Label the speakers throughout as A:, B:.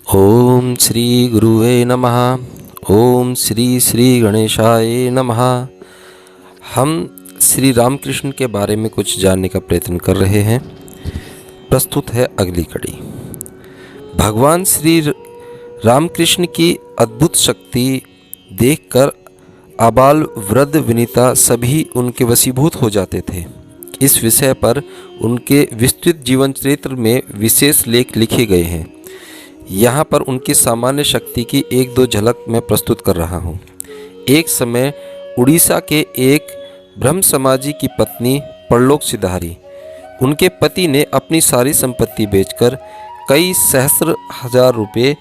A: ओम श्री गुरुवे नमः। ओम श्री श्री गणेशाय नमः। हम श्री रामकृष्ण के बारे में कुछ जानने का प्रयत्न कर रहे हैं। प्रस्तुत है अगली कड़ी। भगवान श्री रामकृष्ण की अद्भुत शक्ति देखकर आबाल वृद्ध विनीता सभी उनके वशीभूत हो जाते थे। इस विषय पर उनके विस्तृत जीवन चरित्र में विशेष लेख लिखे गए हैं। यहाँ पर उनकी सामान्य शक्ति की एक दो झलक मैं प्रस्तुत कर रहा हूँ। एक समय उड़ीसा के एक ब्रह्म समाजी की पत्नी परलोक सिधारी। उनके पति ने अपनी सारी संपत्ति बेचकर कई सहस्र हजार रुपये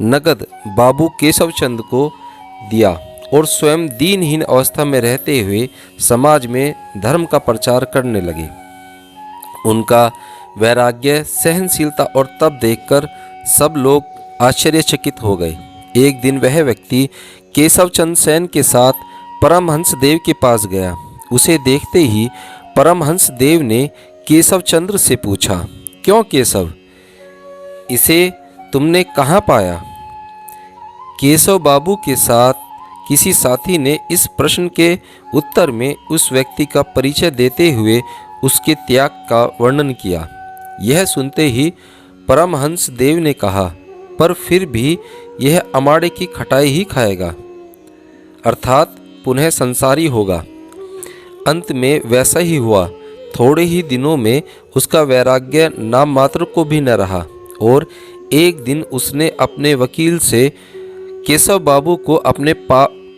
A: नगद बाबू केशव चंद को दिया और स्वयं दीनहीन अवस्था में रहते हुए समाज में धर्म का प्रचार करने लगे। उनका वैराग्य, सहनशीलता और तप देखकर सब लोग आश्चर्यचकित हो गए। एक दिन वह व्यक्ति केशव चंद सेन के साथ परमहंस देव के पास गया। उसे देखते ही परमहंस देव ने केशव चंद्र से पूछा, क्यों केशव, इसे तुमने कहाँ पाया? केशव बाबू के साथ किसी साथी ने इस प्रश्न के उत्तर में उस व्यक्ति का परिचय देते हुए उसके त्याग का वर्णन किया। यह सुनते ही परमहंस देव ने कहा, पर फिर भी यह अमाड़े की खटाई ही खाएगा, अर्थात पुनः संसारी होगा। अंत में वैसा ही हुआ। थोड़े ही दिनों में उसका वैराग्य नाम मात्र को भी न रहा और एक दिन उसने अपने वकील से केशव बाबू को अपने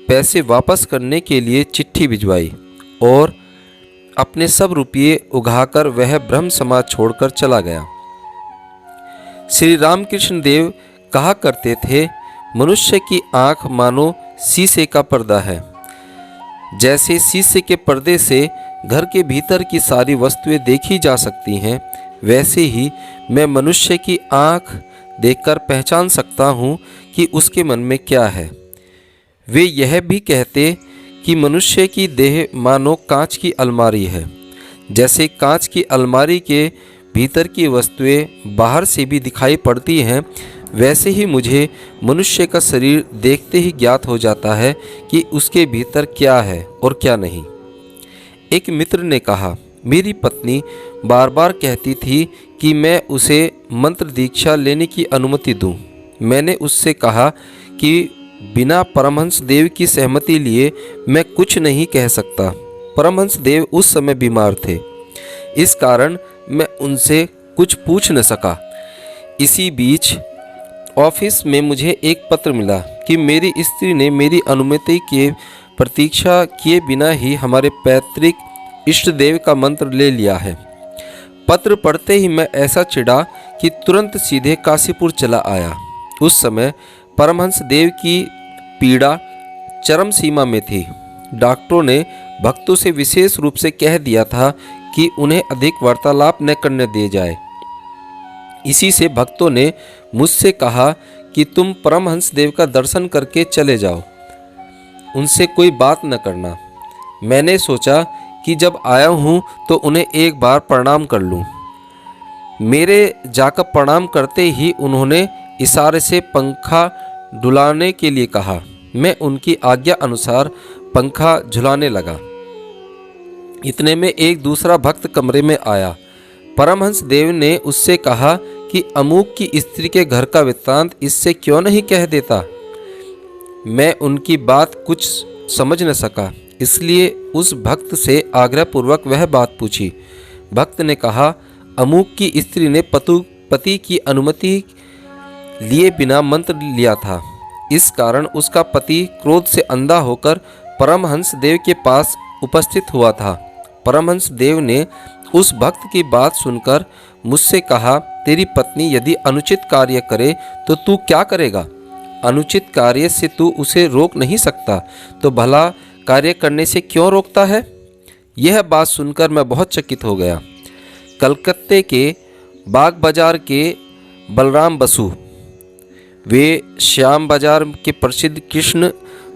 A: पैसे वापस करने के लिए चिट्ठी भिजवाई और अपने सब रुपये उगाकर वह ब्रह्म समाज छोड़कर चला गया। श्री रामकृष्ण देव कहा करते थे, मनुष्य की आंख मानो शीशे का पर्दा है। जैसे शीशे के पर्दे से घर के भीतर की सारी वस्तुएं देखी जा सकती हैं, वैसे ही मैं मनुष्य की आंख देखकर पहचान सकता हूँ कि उसके मन में क्या है। वे यह भी कहते कि मनुष्य की देह मानो कांच की अलमारी है। जैसे कांच की अलमारी के भीतर की वस्तुएं बाहर से भी दिखाई पड़ती हैं, वैसे ही मुझे मनुष्य का शरीर देखते ही ज्ञात हो जाता है कि उसके भीतर क्या है और क्या नहीं। एक मित्र ने कहा, मेरी पत्नी बार बार कहती थी कि मैं उसे मंत्र दीक्षा लेने की अनुमति दूं। मैंने उससे कहा कि बिना परमहंस देव की सहमति लिए मैं कुछ नहीं कह सकता। परमहंस देव उस समय बीमार थे, इस कारण मैं उनसे कुछ पूछ न सका। इसी बीच ऑफिस में मुझे एक पत्र मिला कि मेरी स्त्री ने मेरी अनुमति की प्रतीक्षा किए बिना ही हमारे पैतृक इष्ट देव का मंत्र ले लिया है। पत्र पढ़ते ही मैं ऐसा चिढ़ा कि तुरंत सीधे काशीपुर चला आया। उस समय परमहंस देव की पीड़ा चरम सीमा में थी। डॉक्टरों ने भक्तों से विशेष रूप से कह दिया था कि उन्हें अधिक वार्तालाप न करने दिए जाए। इसी से भक्तों ने मुझसे कहा कि तुम परमहंस देव का दर्शन करके चले जाओ, उनसे कोई बात न करना। मैंने सोचा कि जब आया हूँ तो उन्हें एक बार प्रणाम कर लूँ। मेरे जाकर प्रणाम करते ही उन्होंने इशारे से पंखा डुलाने के लिए कहा। मैं उनकी आज्ञा अनुसार पंखा झुलाने लगा। इतने में एक दूसरा भक्त कमरे में आया। परमहंस देव ने उससे कहा कि अमूक की स्त्री के घर का वृत्तांत इससे क्यों नहीं कह देता। मैं उनकी बात कुछ समझ न सका, इसलिए उस भक्त से आग्रहपूर्वक वह बात पूछी। भक्त ने कहा, अमूक की स्त्री ने पति की अनुमति लिए बिना मंत्र लिया था। इस कारण उसका पति क्रोध से अंधा होकर परमहंस देव के पास उपस्थित हुआ था। परमहंस देव ने उस भक्त की बात सुनकर मुझसे कहा, तेरी पत्नी यदि अनुचित कार्य करे तो तू क्या करेगा? अनुचित कार्य से तू उसे रोक नहीं सकता, तो भला कार्य करने से क्यों रोकता है? यह बात सुनकर मैं बहुत चकित हो गया। कलकत्ते के बाग बाजार के बलराम बसु, वे श्याम बाजार के प्रसिद्ध कृष्ण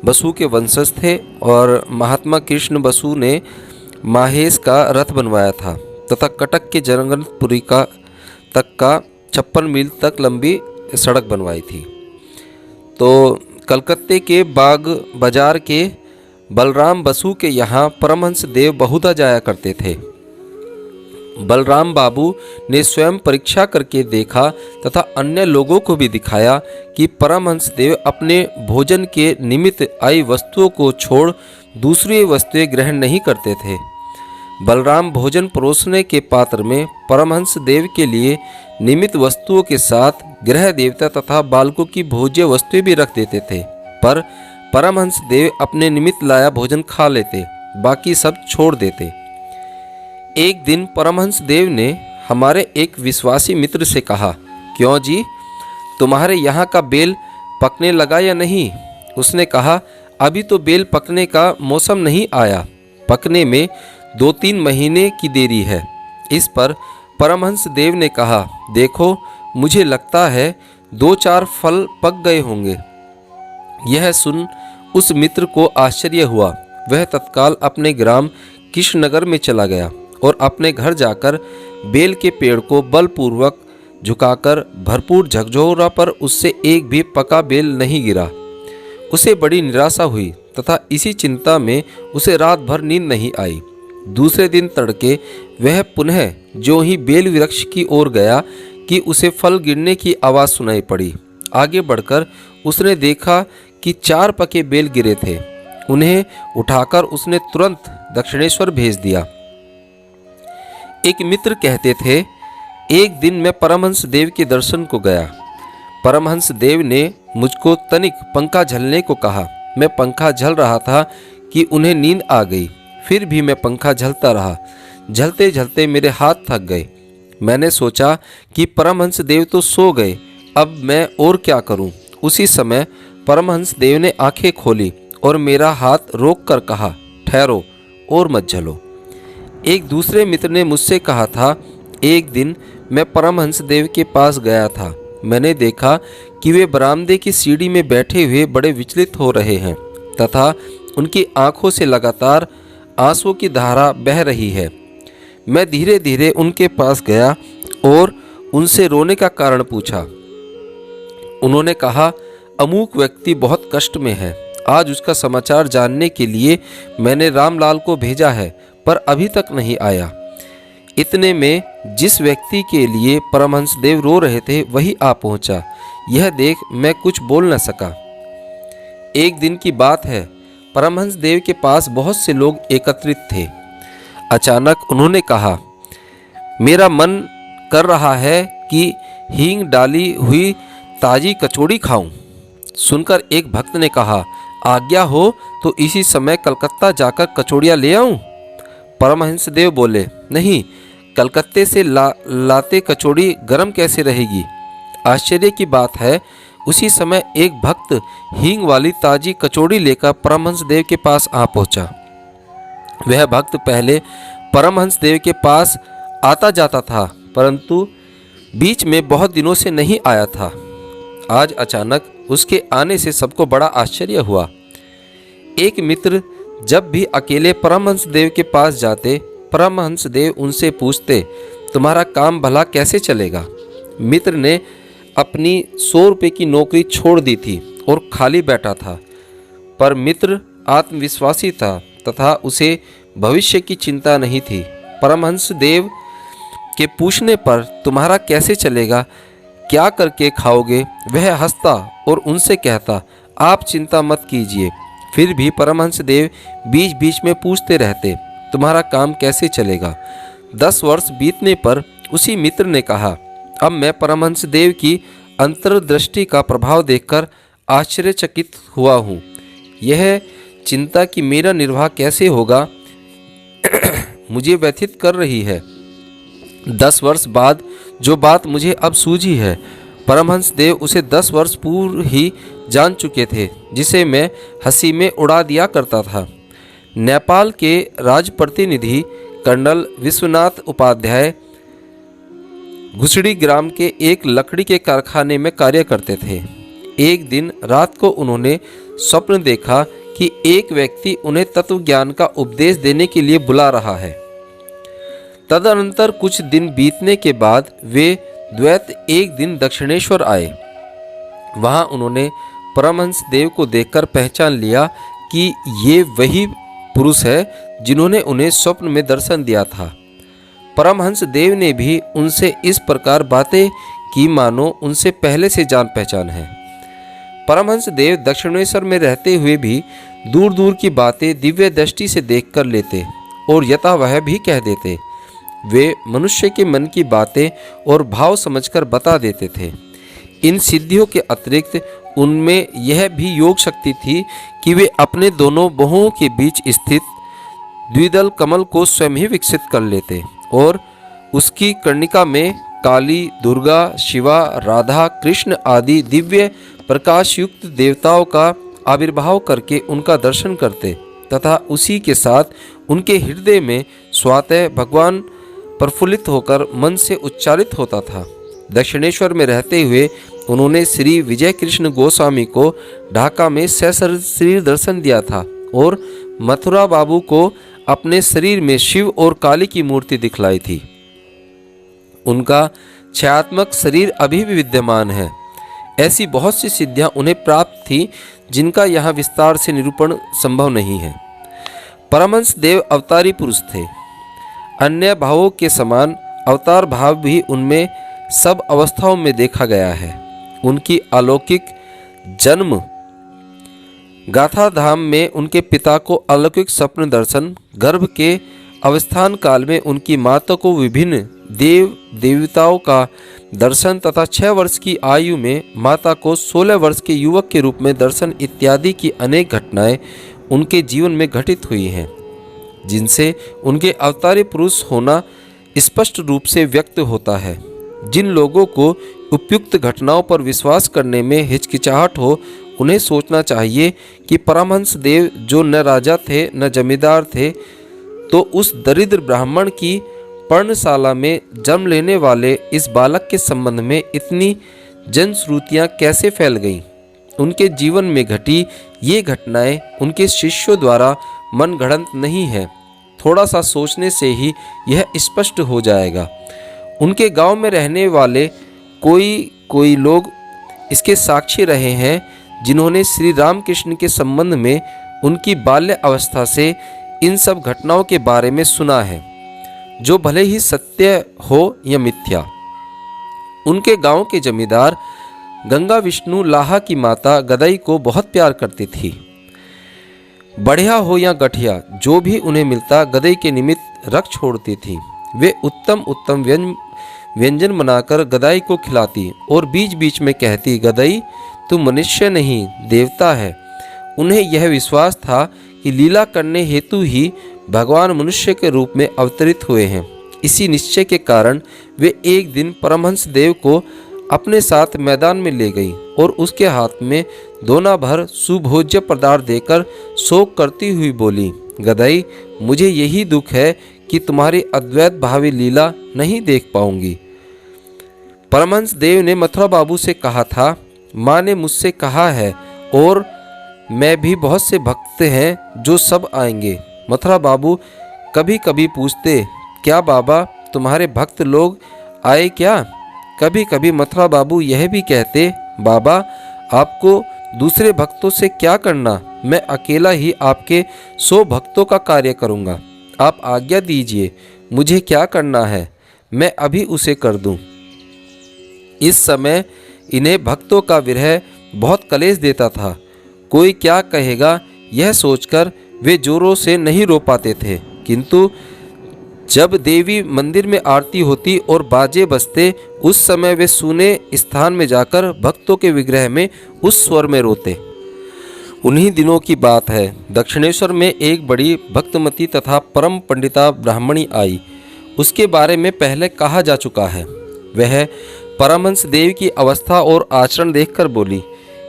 A: बसु के वंशज थे और महात्मा कृष्ण बसु ने माहेश का रथ बनवाया था तथा कटक के जगन्नाथपुरी तक का 56 मील तक लंबी सड़क बनवाई थी। तो कलकत्ते के बाग बाजार के बलराम बसु के यहाँ परमहंस देव बहुधा जाया करते थे। बलराम बाबू ने स्वयं परीक्षा करके देखा तथा अन्य लोगों को भी दिखाया कि परमहंस देव अपने भोजन के निमित्त आई वस्तुओं को छोड़ दूसरी वस्तुएं ग्रहण नहीं करते थे। बलराम भोजन परोसने के पात्र में परमहंस देव के लिए निमित्त वस्तुओं के साथ ग्रह देवता तथा बालकों की भोज्य वस्तुएं भी रख देते थे, पर परमहंस देव अपने निमित्त लाया भोजन खा लेते, बाकी सब छोड़ देते। एक दिन परमहंस देव ने हमारे एक विश्वासी मित्र से कहा, क्यों जी, तुम्हारे यहाँ का बेल पकने लगा या नहीं? उसने कहा, अभी तो बेल पकने का मौसम नहीं आया, पकने में 2-3 महीने की देरी है। इस पर परमहंस देव ने कहा, देखो, मुझे लगता है 2-4 फल पक गए होंगे। यह सुन उस मित्र को आश्चर्य हुआ। वह तत्काल अपने ग्राम कृष्णनगर में चला गया और अपने घर जाकर बेल के पेड़ को बलपूर्वक झुकाकर भरपूर झकझोरा, पर उससे एक भी पका बेल नहीं गिरा। उसे बड़ी निराशा हुई तथा इसी चिंता में उसे रात भर नींद नहीं आई। दूसरे दिन तड़के वह पुनः जो ही बेल वृक्ष की ओर गया कि उसे फल गिरने की आवाज़ सुनाई पड़ी। आगे बढ़कर उसने देखा कि 4 पके बेल गिरे थे। उन्हें उठाकर उसने तुरंत दक्षिणेश्वर भेज दिया। एक मित्र कहते थे, एक दिन मैं परमहंस देव के दर्शन को गया। परमहंस देव ने मुझको तनिक पंखा झलने को कहा। मैं पंखा झल रहा था कि उन्हें नींद आ गई। फिर भी मैं पंखा झलता रहा। झलते झलते मेरे हाथ थक गए। मैंने सोचा कि परमहंस देव तो सो गए, अब मैं और क्या करूं। उसी समय परमहंस देव ने आंखें खोली और मेरा हाथ रोक कर कहा, ठहरो और मत झलो। एक दूसरे मित्र ने मुझसे कहा था, एक दिन मैं परमहंस देव के पास गया था। मैंने देखा कि वे बरामदे की सीढ़ी में बैठे हुए बड़े विचलित हो रहे हैं तथा उनकी आंखों से लगातार आंसुओं की धारा बह रही है। मैं धीरे धीरे उनके पास गया और उनसे रोने का कारण पूछा। उन्होंने कहा, अमुक व्यक्ति बहुत कष्ट में है। आज उसका समाचार जानने के लिए मैंने रामलाल को भेजा है, पर अभी तक नहीं आया। इतने में जिस व्यक्ति के लिए परमहंस देव रो रहे थे वही आ पहुंचा। यह देख मैं कुछ बोल न सका। एक दिन की बात है, परमहंस देव के पास बहुत से लोग एकत्रित थे। अचानक उन्होंने कहा, मेरा मन कर रहा है कि हींग डाली हुई ताजी कचौड़ी खाऊं। सुनकर एक भक्त ने कहा, आज्ञा हो तो इसी समय कलकत्ता जाकर कचौड़ियाँ ले आऊं? परमहंस देव बोले, नहीं, कलकत्ते से लाते कचौड़ी गर्म कैसे रहेगी? आश्चर्य की बात है, उसी समय एक भक्त हींग वाली ताजी कचौड़ी लेकर परमहंस देव के पास आ पहुंचा। वह भक्त पहले परमहंस देव के पास आता जाता था, परंतु बीच में बहुत दिनों से नहीं आया था। आज अचानक उसके आने से सबको बड़ा आश्चर्य हुआ। एक मित्र जब भी अकेले परमहंस देव के पास जाते, परमहंस देव उनसे पूछते, तुम्हारा काम भला कैसे चलेगा? मित्र ने अपनी 100 रुपये की नौकरी छोड़ दी थी और खाली बैठा था, पर मित्र आत्मविश्वासी था तथा उसे भविष्य की चिंता नहीं थी। परमहंस देव के पूछने पर तुम्हारा कैसे चलेगा, क्या करके खाओगे, वह हंसता और उनसे कहता, आप चिंता मत कीजिए। फिर भी परमहंस देव बीच बीच में पूछते रहते, तुम्हारा काम कैसे चलेगा। 10 वर्ष बीतने पर उसी मित्र ने कहा, अब मैं परमहंस देव की अंतर्दृष्टि का प्रभाव देखकर आश्चर्यचकित हुआ हूँ। यह चिंता कि मेरा निर्वाह कैसे होगा मुझे व्यथित कर रही है। 10 वर्ष बाद जो बात मुझे अब सूझी है, परमहंस देव उसे 10 वर्ष पूर्व ही जान चुके थे, जिसे मैं हंसी में उड़ा दिया करता था। नेपाल के राजप्रतिनिधि कर्नल विश्वनाथ उपाध्याय घुसड़ी ग्राम के एक लकड़ी के कारखाने में कार्य करते थे। एक दिन रात को उन्होंने स्वप्न देखा कि एक व्यक्ति उन्हें तत्व ज्ञान का उपदेश देने के लिए बुला रहा है। तदनंतर कुछ दिन बीतने के बाद वे द्वैत एक दिन दक्षिणेश्वर आए। वहाँ उन्होंने परमहंस देव को देखकर पहचान लिया कि ये वही पुरुष है जिन्होंने उन्हें स्वप्न में दर्शन दिया था। परमहंस देव ने भी उनसे इस प्रकार बातें की मानो उनसे पहले से जान पहचान है। परमहंस देव दक्षिणेश्वर में रहते हुए भी दूर दूर की बातें दिव्य दृष्टि से देख कर लेते और यथावह भी कह देते। वे मनुष्य के मन की बातें और भाव समझकर बता देते थे। इन सिद्धियों के अतिरिक्त उनमें यह भी योग शक्ति थी कि वे अपने दोनों बाहों के बीच स्थित द्विदल कमल को स्वयं ही विकसित कर लेते और उसकी कर्णिका में काली, दुर्गा, शिवा, राधा, कृष्ण आदि दिव्य प्रकाश युक्त देवताओं का आविर्भाव करके उनका दर्शन करते तथा उसी के साथ उनके हृदय में स्वतः भगवान प्रफुल्लित होकर मन से उच्चारित होता था। दक्षिणेश्वर में रहते हुए उन्होंने श्री विजय कृष्ण गोस्वामी को ढाका में सशरीर दर्शन दिया था और मथुरा बाबू को अपने शरीर में शिव और काली की मूर्ति दिखलाई थी। उनका छायात्मक शरीर अभी भी विद्यमान है। ऐसी बहुत सी सिद्धियां उन्हें प्राप्त थी जिनका यहाँ विस्तार से निरूपण संभव नहीं है। परमहंस देव अवतारी पुरुष थे। अन्य भावों के समान अवतार भाव भी उनमें सब अवस्थाओं में देखा गया है। उनकी अलौकिक जन्म गाथा धाम में उनके पिता को अलौकिक स्वप्न दर्शन, गर्भ के अवस्थान काल में उनकी माता को विभिन्न देव देवताओं का दर्शन तथा 6 वर्ष की आयु में माता को 16 वर्ष के युवक के रूप में दर्शन इत्यादि की अनेक घटनाएं उनके जीवन में घटित हुई हैं, जिनसे उनके अवतारी पुरुष होना स्पष्ट रूप से व्यक्त होता है। जिन लोगों को उपयुक्त घटनाओं पर विश्वास करने में हिचकिचाहट हो, उन्हें सोचना चाहिए कि परमहंस देव जो न राजा थे न जमींदार थे, तो उस दरिद्र ब्राह्मण की पर्णशाला में जन्म लेने वाले इस बालक के संबंध में इतनी जनश्रुतियाँ कैसे फैल गईं। उनके जीवन में घटी ये घटनाएं उनके शिष्यों द्वारा मनगढ़ंत नहीं है। थोड़ा सा सोचने से ही यह स्पष्ट हो जाएगा। उनके गांव में रहने वाले कोई लोग इसके साक्षी रहे हैं, जिन्होंने श्री रामकृष्ण के संबंध में उनकी बाल्य अवस्था से इन सब घटनाओं के बारे में सुना है, जो भले ही सत्य हो या मिथ्या। उनके गांव के जमींदार गंगा विष्णु लाहा की माता गदाई को बहुत प्यार करती थी। बढ़िया हो या गठिया, जो भी उन्हें मिलता गदाई के निमित्त रख छोड़ती थी। वे उत्तम उत्तम व्यंजन बनाकर गदाई को खिलाती और बीच बीच में कहती, गदाई तू मनुष्य नहीं देवता है। उन्हें यह विश्वास था कि लीला करने हेतु ही भगवान मनुष्य के रूप में अवतरित हुए हैं। इसी निश्चय के कारण वे एक दिन परमहंस देव को अपने साथ मैदान में ले गई और उसके हाथ में दोना भर सुभोज्य पदार्थ देकर शोक करती हुई बोली, गदाई मुझे यही दुख है कि तुम्हारी अद्वैत भावी लीला नहीं देख पाऊंगी। परमहंस देव ने मथुरा बाबू से कहा था, माँ ने मुझसे कहा है और मैं भी बहुत से भक्त हैं जो सब आएंगे। मथुरा बाबू कभी कभी पूछते, क्या बाबा तुम्हारे भक्त लोग आए क्या? कभी कभी मथुरा बाबू यह भी कहते, बाबा आपको दूसरे भक्तों से क्या करना, मैं अकेला ही आपके 100 भक्तों का कार्य करूँगा। आप आज्ञा दीजिए, मुझे क्या करना है मैं अभी उसे कर दूं। इस समय इन्हें भक्तों का विरह बहुत कलेश देता था। कोई क्या कहेगा यह सोचकर वे जोरों से नहीं रो पाते थे, किंतु जब देवी मंदिर में आरती होती और बाजे बजते, उस समय वे सूने स्थान में जाकर भक्तों के विग्रह में उस स्वर में रोते। उन्हीं दिनों की बात है, दक्षिणेश्वर में एक बड़ी भक्तमती तथा परम पंडिता ब्राह्मणी आई। उसके बारे में पहले कहा जा चुका है। वह परमहंस देव की अवस्था और आचरण देखकर बोली,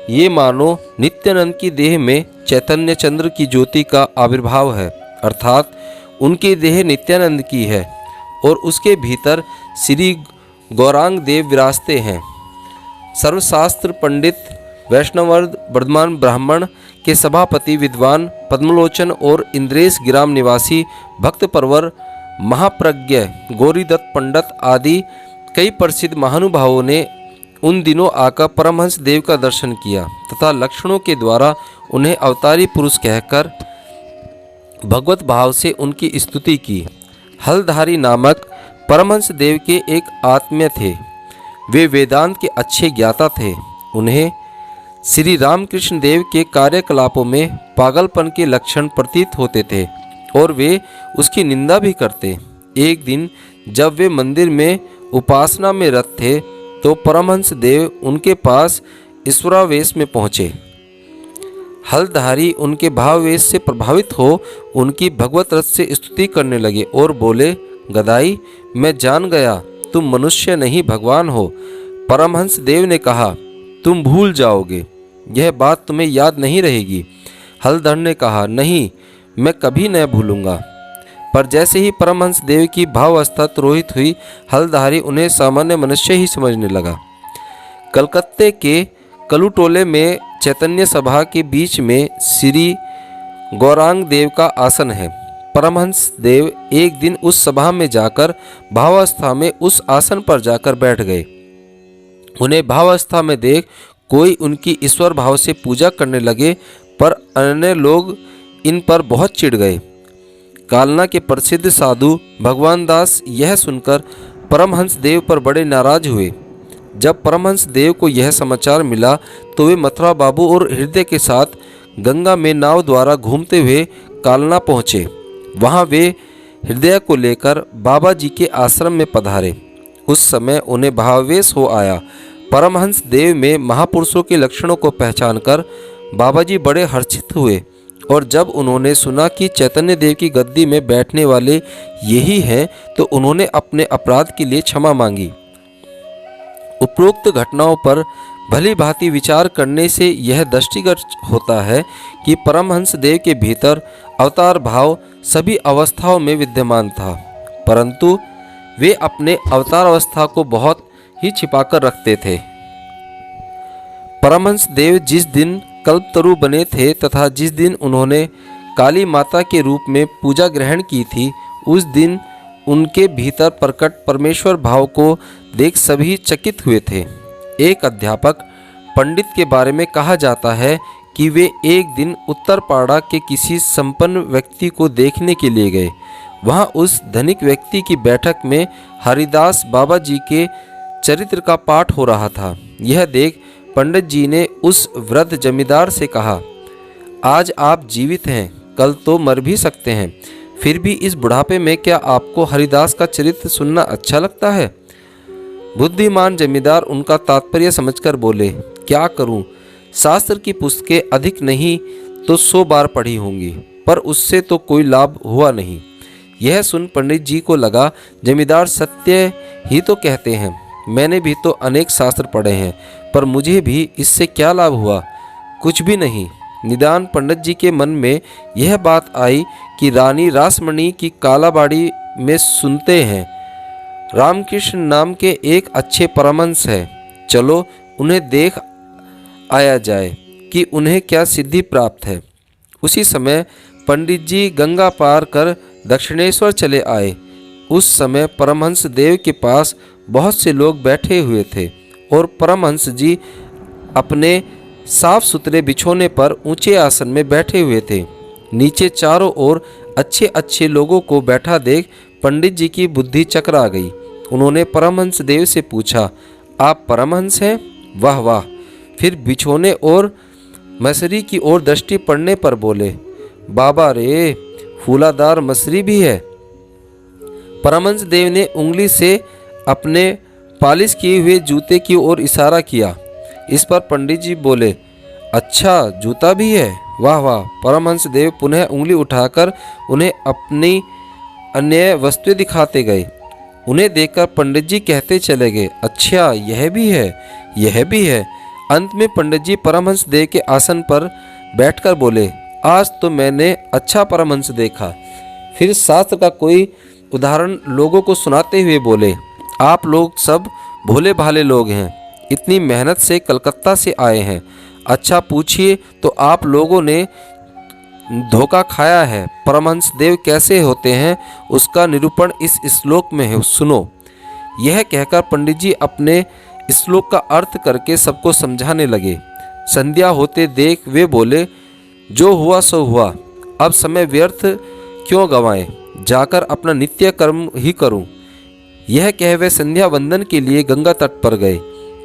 A: ये मानो नित्यानंद की देह में चैतन्य चंद्र की ज्योति का आविर्भाव है, अर्थात उनकी देह नित्यानंद की है और उसके भीतर श्री गौरांग देव विराजते हैं। सर्वशास्त्र पंडित वैष्णवर्द वर्धमान ब्राह्मण के सभापति विद्वान पद्मलोचन और इंद्रेश गिराम निवासी भक्त परवर महाप्रज्ञ गौरीदत्त पंडित आदि कई प्रसिद्ध महानुभावों ने उन दिनों आकर परमहंस देव का दर्शन किया तथा लक्षणों के द्वारा उन्हें अवतारी पुरुष कहकर भगवत भाव से उनकी स्तुति की। हलधारी नामक परमहंस देव के एक आत्मीय थे। वे वेदांत के अच्छे ज्ञाता थे। उन्हें श्री रामकृष्ण देव के कार्यकलापों में पागलपन के लक्षण प्रतीत होते थे और वे उसकी निंदा भी करते। एक दिन जब वे मंदिर में उपासना में रत थे तो परमहंस देव उनके पास ईश्वरावेश में पहुँचे। हलधारी उनके भाववेश से प्रभावित हो उनकी भगवत रस से स्तुति करने लगे और बोले, गदाई, मैं जान गया तुम मनुष्य नहीं भगवान हो। परमहंस देव ने कहा, तुम भूल जाओगे, यह बात तुम्हें याद नहीं रहेगी। हलधर ने कहा, नहीं, मैं कभी न भूलूंगा। पर जैसे ही परमहंस देव की भावावस्था तुरोहित हुई, हलधारी उन्हें सामान्य मनुष्य ही समझने लगा। कलकत्ते के कलुटोले में चैतन्य सभा के बीच में श्री गौरांग देव का आसन है। परमहंस देव एक दिन उस सभा में जाकर भावावस्था में उस आसन पर जाकर बैठ गए। उन्हें भावावस्था में देख कोई उनकी ईश्वर भाव से पूजा करने लगे, पर अन्य लोग इन पर बहुत चिढ़ गए। कालना के प्रसिद्ध साधु भगवान दास यह सुनकर परमहंस देव पर बड़े नाराज हुए। जब परमहंस देव को यह समाचार मिला तो वे मथुरा बाबू और हृदय के साथ गंगा में नाव द्वारा घूमते हुए कालना पहुँचे। वहाँ वे हृदय को लेकर बाबा जी के आश्रम में पधारे। उस समय उन्हें भावावेश हो आया। परमहंस देव में महापुरुषों के लक्षणों को पहचानकर बाबा जी बड़े हर्षित हुए और जब उन्होंने सुना कि चैतन्य देव की गद्दी में बैठने वाले यही हैं तो उन्होंने अपने अपराध के लिए क्षमा मांगी। उपरोक्त घटनाओं पर भली भांति विचार करने से यह दृष्टिगत होता है कि परमहंस देव के भीतर अवतार भाव सभी अवस्थाओं में विद्यमान था, परंतु वे अपने अवतार अवस्था को बहुत ही छिपाकर रखते थे। परमहंस देव जिस दिन कल्पतरु बने थे तथा जिस दिन उन्होंने काली माता के रूप में पूजा ग्रहण की थी, उस दिन उनके भीतर प्रकट परमेश्वर भाव को देख सभी चकित हुए थे। एक अध्यापक पंडित के बारे में कहा जाता है कि वे एक दिन उत्तरपाड़ा के किसी संपन्न व्यक्ति को देखने के लिए गए। वहां उस धनिक व्यक्ति की बैठक में हरिदास बाबा जी के चरित्र का पाठ हो रहा था। यह देख पंडित जी ने उस वृद्ध जमींदार से कहा, आज आप जीवित हैं, कल तो मर भी सकते हैं, फिर भी इस बुढ़ापे में क्या आपको हरिदास का चरित्र सुनना अच्छा लगता है? बुद्धिमान जमींदार उनका तात्पर्य समझकर बोले, क्या करूं, शास्त्र की पुस्तकें अधिक नहीं तो 100 बार पढ़ी होंगी, पर उससे तो कोई लाभ हुआ नहीं। यह सुन पंडित जी को लगा, जमींदार सत्य ही तो कहते हैं, मैंने भी तो अनेक शास्त्र पढ़े हैं, पर मुझे भी इससे क्या लाभ हुआ? कुछ भी नहीं। निदान पंडित जी के मन में यह बात आई कि रानी रासमणी की कालाबाड़ी में सुनते हैं रामकृष्ण नाम के एक अच्छे परमहंस है, चलो उन्हें देख आया जाए कि उन्हें क्या सिद्धि प्राप्त है। उसी समय पंडित जी गंगा पार कर दक्षिणेश्वर चले आए। उस समय परमहंस देव के पास बहुत से लोग बैठे हुए थे और परमहंस जी अपने साफ सुथरे बिछोने पर ऊंचे आसन में बैठे हुए थे। नीचे चारों ओर अच्छे अच्छे लोगों को बैठा देख पंडित जी की बुद्धि चकरा गई। उन्होंने परमहंस देव से पूछा, आप परमहंस हैं? वाह वाह। फिर बिछोने और मसरी की ओर दृष्टि पड़ने पर बोले, बाबा रे, फूलादार मसरी भी है। परमहंस देव ने उंगली से अपने पालिश किए हुए जूते की ओर इशारा किया। इस पर पंडित जी बोले, अच्छा जूता भी है, वाह वाह। परमहंस देव पुनः उंगली उठाकर उन्हें अपनी अन्य वस्तुएं दिखाते गए। उन्हें देखकर पंडित जी कहते चले गए, अच्छा यह भी है, यह भी है। अंत में पंडित जी परमहंस देव के आसन पर बैठकर बोले, आज तो मैंने अच्छा परमहंस देखा। फिर शास्त्र का कोई उदाहरण लोगों को सुनाते हुए बोले, आप लोग सब भोले भाले लोग हैं, इतनी मेहनत से कलकत्ता से आए हैं। अच्छा पूछिए तो आप लोगों ने धोखा खाया है। परमहंस देव कैसे होते हैं उसका निरूपण इस श्लोक में है, सुनो। यह कहकर पंडित जी अपने श्लोक का अर्थ करके सबको समझाने लगे। संध्या होते देख वे बोले, जो हुआ सो हुआ, अब समय व्यर्थ क्यों गंवाएं, जाकर अपना नित्य कर्म ही करूं। यह कह वे संध्या वंदन के लिए गंगा तट पर गए।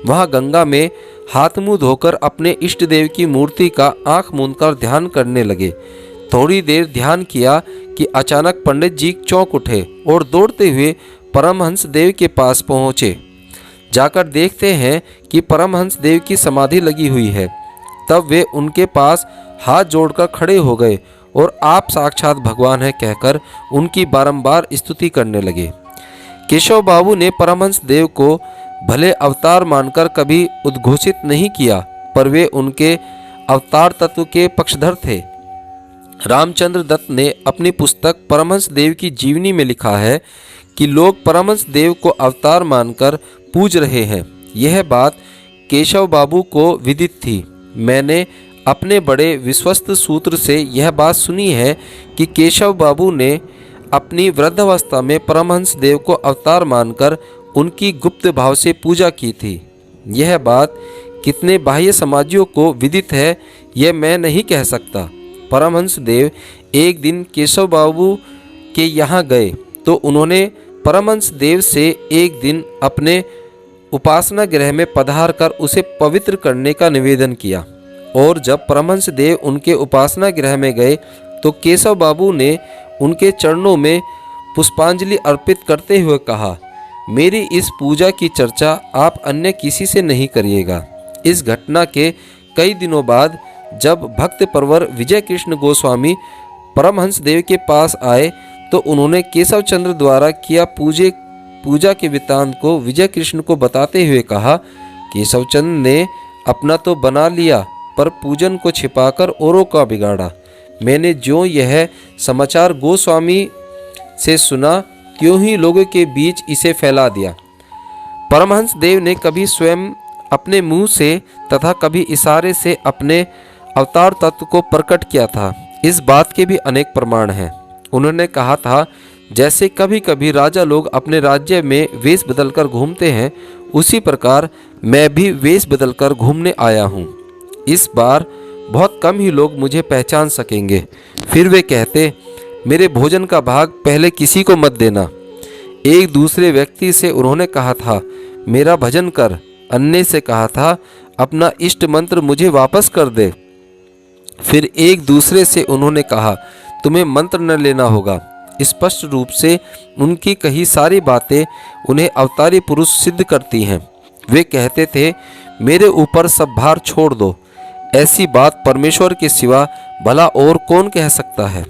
A: वहां गंगा में हाथ मुंह धोकर अपने इष्ट देव की मूर्ति का आंख मूंदकर ध्यान करने लगे। थोड़ी देर ध्यान किया कि अचानक पंडित जी चौंक उठे और दौड़ते हुए परमहंस देव के पास पहुँचे। जाकर देखते हैं कि परमहंस देव की समाधि लगी हुई है। तब वे उनके पास हाथ जोड़कर खड़े हो गए और आप साक्षात भगवान हैं कहकर उनकी बारंबार स्तुति करने लगे। केशव बाबू ने परमहंस देव को भले अवतार मानकर कभी उद्घोषित नहीं किया, पर वे उनके अवतार तत्व के पक्षधर थे। रामचंद्र दत्त ने अपनी पुस्तक परमहंस देव की जीवनी में लिखा है कि लोग परमहंस देव को अवतार मानकर पूज रहे हैं। यह बात केशव बाबू को विदित थी। मैंने अपने बड़े विश्वस्त सूत्र से यह बात सुनी है कि केशव बाबू ने अपनी वृद्धावस्था में परमहंस देव को अवतार मानकर उनकी गुप्त भाव से पूजा की थी। यह बात कितने बाह्य समाजियों को विदित है यह मैं नहीं कह सकता। परमहंस देव एक दिन केशव बाबू के यहाँ गए तो उन्होंने परमहंस देव से एक दिन अपने उपासना गृह में पधार कर उसे पवित्र करने का निवेदन किया। और जब परमहंस देव उनके उपासना गृह में गए तो केशव बाबू ने उनके चरणों में पुष्पांजलि अर्पित करते हुए कहा, मेरी इस पूजा की चर्चा आप अन्य किसी से नहीं करिएगा। इस घटना के कई दिनों बाद जब भक्त परवर विजय कृष्ण गोस्वामी परमहंस देव के पास आए तो उन्होंने केशव चंद्र द्वारा किया पूजा के वृत्तांत को विजय कृष्ण को बताते हुए कहा, केशव चंद्र ने अपना तो बना लिया पर पूजन को छिपाकर औरों का बिगाड़ा। मैंने जो यह समाचार गोस्वामी से सुना त्यों ही लोगों के बीच इसे फैला दिया। परमहंस देव ने कभी स्वयं अपने मुंह से तथा कभी इशारे से अपने अवतार तत्व को प्रकट किया था। इस बात के भी अनेक प्रमाण हैं। उन्होंने कहा था, जैसे कभी कभी राजा लोग अपने राज्य में वेश बदलकर घूमते हैं, उसी प्रकार मैं भी वेश बदलकर घूमने आया हूँ। इस बार बहुत कम ही लोग मुझे पहचान सकेंगे। फिर वे कहते, मेरे भोजन का भाग पहले किसी को मत देना। एक दूसरे व्यक्ति से उन्होंने कहा था, मेरा भजन कर। अन्य से कहा था, अपना इष्ट मंत्र मुझे वापस कर दे। फिर एक दूसरे से उन्होंने कहा, तुम्हें मंत्र न लेना होगा। स्पष्ट रूप से उनकी कही सारी बातें उन्हें अवतारी पुरुष सिद्ध करती हैं। वे कहते थे, मेरे ऊपर सब भार छोड़ दो। ऐसी बात परमेश्वर के सिवा भला और कौन कह सकता है।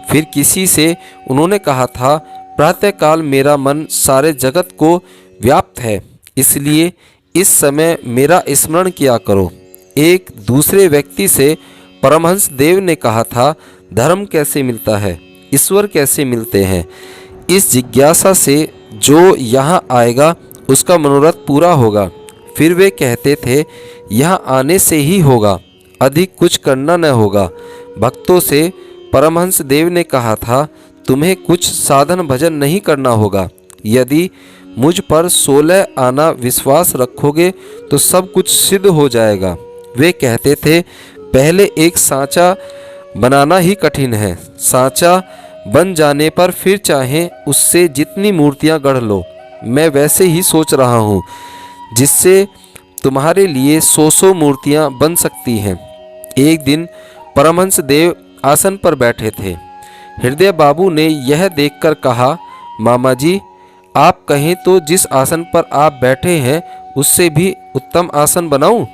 A: फिर किसी से उन्होंने कहा था, प्रातःकाल मेरा मन सारे जगत को व्याप्त है, इसलिए इस समय मेरा स्मरण किया करो। एक दूसरे व्यक्ति से परमहंस देव ने कहा था, धर्म कैसे मिलता है, ईश्वर कैसे मिलते हैं। इस जिज्ञासा से जो यहाँ आएगा उसका मनोरथ पूरा होगा। फिर वे कहते थे, यहाँ आने से ही होगा, अधिक कुछ करना न होगा। भक्तों से परमहंस देव ने कहा था, तुम्हें कुछ साधन भजन नहीं करना होगा। यदि मुझ पर 16 आना विश्वास रखोगे तो सब कुछ सिद्ध हो जाएगा। वे कहते थे, पहले एक सांचा बनाना ही कठिन है। सांचा बन जाने पर फिर चाहे उससे जितनी मूर्तियां गढ़ लो। मैं वैसे ही सोच रहा हूँ, जिससे तुम्हारे लिए 100 मूर्तियां बन सकती हैं। एक दिन परमहंस देव आसन पर बैठे थे। हृदय बाबू ने यह देखकर कहा, मामा जी, आप कहें तो जिस आसन पर आप बैठे हैं उससे भी उत्तम आसन बनाऊं?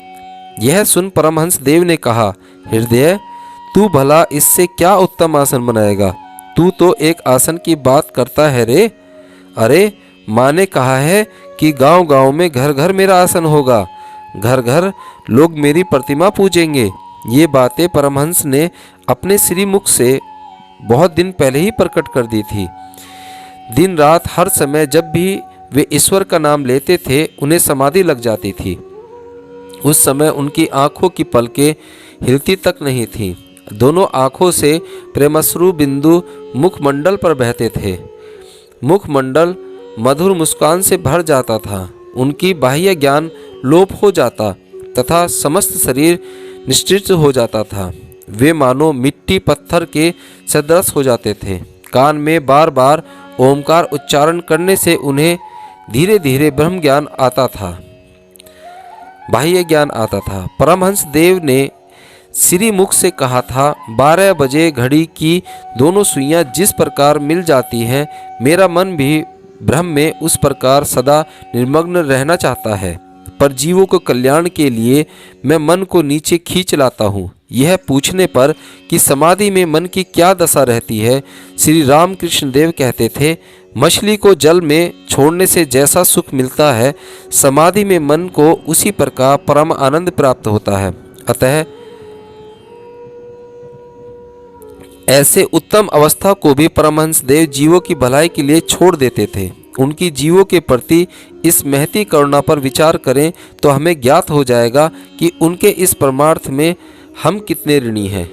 A: यह सुन परमहंस देव ने कहा, हृदय, तू भला इससे क्या उत्तम आसन बनाएगा? तू तो एक आसन की बात करता है रे। अरे, माँ ने कहा है कि गांव गांव में घर घर मेरा आसन होगा, घर घर लोग मेरी प्रतिमा पूजेंगे। ये बातें परमहंस ने अपने श्रीमुख से बहुत दिन पहले ही प्रकट कर दी थी। दिन रात हर समय जब भी वे ईश्वर का नाम लेते थे उन्हें समाधि लग जाती थी। उस समय उनकी आंखों की पलकें हिलती तक नहीं थीं। दोनों आंखों से प्रेमश्रु बिंदु मुखमंडल पर बहते थे। मुखमंडल मधुर मुस्कान से भर जाता था। उनकी बाह्य ज्ञान लोप हो जाता तथा समस्त शरीर निश्चित हो जाता था। वे मानो मिट्टी पत्थर के सदृश हो जाते थे। कान में बार बार ओमकार उच्चारण करने से उन्हें धीरे धीरे ब्रह्म ज्ञान आता था, बाह्य ज्ञान आता था। परमहंस देव ने श्री मुख से कहा था, 12 बजे घड़ी की दोनों सुइयां जिस प्रकार मिल जाती हैं, मेरा मन भी ब्रह्म में उस प्रकार सदा निर्मग्न रहना चाहता है। पर जीवों को कल्याण के लिए मैं मन को नीचे खींच लाता हूँ। यह पूछने पर कि समाधि में मन की क्या दशा रहती है, श्री रामकृष्ण देव कहते थे, मछली को जल में छोड़ने से जैसा सुख मिलता है, समाधि में मन को उसी प्रकार परम आनंद प्राप्त होता है। अतः ऐसे उत्तम अवस्था को भी परमहंस देव जीवों की भलाई के लिए छोड़ देते थे। उनकी जीवों के प्रति इस महती करुणा पर विचार करें तो हमें ज्ञात हो जाएगा कि उनके इस परमार्थ में हम कितने ऋणी हैं।